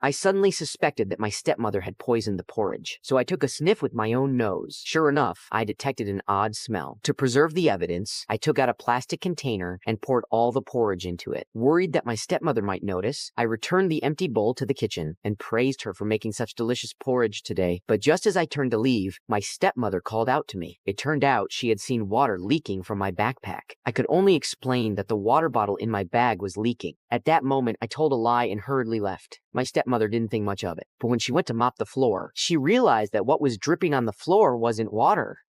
I suddenly suspected that my stepmother had poisoned the porridge, so I took a sniff with my own nose. Sure enough, I detected an odd smell. To preserve the evidence, I took out a plastic container and poured all the porridge into it. Worried that my stepmother might notice, I returned the empty bowl to the kitchen and praised her for making such delicious porridge today. But just as I turned to leave, my stepmother called out to me. It turned out she had seen water leaking from my backpack. I could only explain that the water bottle in my bag was leaking. At that moment, I told a lie and hurriedly left. My stepmother didn't think much of it, but when she went to mop the floor, she realized that what was dripping on the floor wasn't water.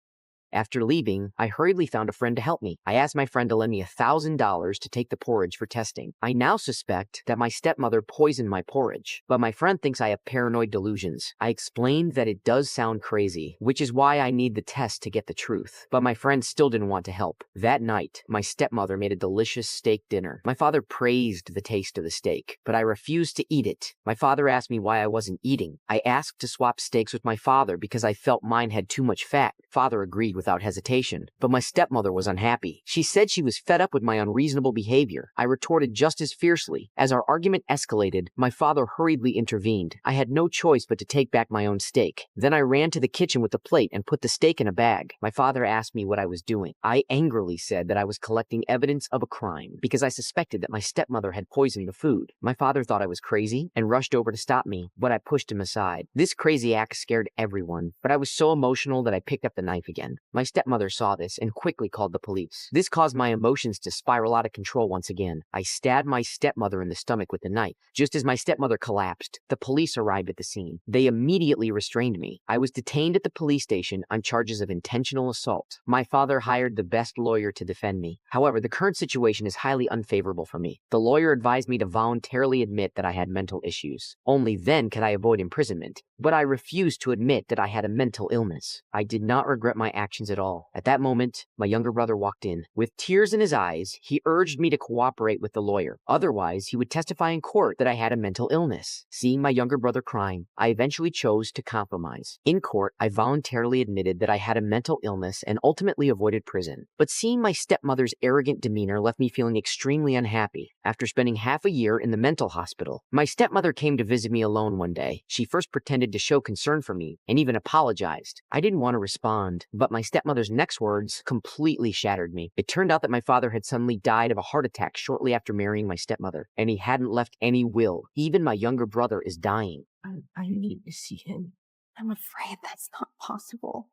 After leaving, I hurriedly found a friend to help me. I asked my friend to lend me $1,000 to take the porridge for testing. I now suspect that my stepmother poisoned my porridge, but my friend thinks I have paranoid delusions. I explained that it does sound crazy, which is why I need the test to get the truth, but my friend still didn't want to help. That night, my stepmother made a delicious steak dinner. My father praised the taste of the steak, but I refused to eat it. My father asked me why I wasn't eating. I asked to swap steaks with my father because I felt mine had too much fat. Father agreed without hesitation, but my stepmother was unhappy. She said she was fed up with my unreasonable behavior. I retorted just as fiercely. As our argument escalated, my father hurriedly intervened. I had no choice but to take back my own steak. Then I ran to the kitchen with the plate and put the steak in a bag. My father asked me what I was doing. I angrily said that I was collecting evidence of a crime because I suspected that my stepmother had poisoned the food. My father thought I was crazy and rushed over to stop me, but I pushed him aside. This crazy act scared everyone, but I was so emotional that I picked up the knife again. My stepmother saw this and quickly called the police. This caused my emotions to spiral out of control once again. I stabbed my stepmother in the stomach with the knife. Just as my stepmother collapsed, the police arrived at the scene. They immediately restrained me. I was detained at the police station on charges of intentional assault. My father hired the best lawyer to defend me. However, the current situation is highly unfavorable for me. The lawyer advised me to voluntarily admit that I had mental issues. Only then could I avoid imprisonment. But I refused to admit that I had a mental illness. I did not regret my actions at all. At that moment, my younger brother walked in. With tears in his eyes, he urged me to cooperate with the lawyer. Otherwise, he would testify in court that I had a mental illness. Seeing my younger brother crying, I eventually chose to compromise. In court, I voluntarily admitted that I had a mental illness and ultimately avoided prison. But seeing my stepmother's arrogant demeanor left me feeling extremely unhappy. After spending half a year in the mental hospital, my stepmother came to visit me alone one day. She first pretended to show concern for me and even apologized. I didn't want to respond, but my stepmother's next words completely shattered me. It turned out that my father had suddenly died of a heart attack shortly after marrying my stepmother, and he hadn't left any will. Even my younger brother is dying. I need to see him. I'm afraid that's not possible.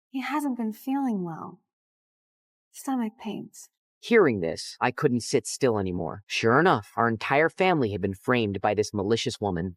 He hasn't been feeling well. Stomach pains. Hearing this, I couldn't sit still anymore. Sure enough, our entire family had been framed by this malicious woman.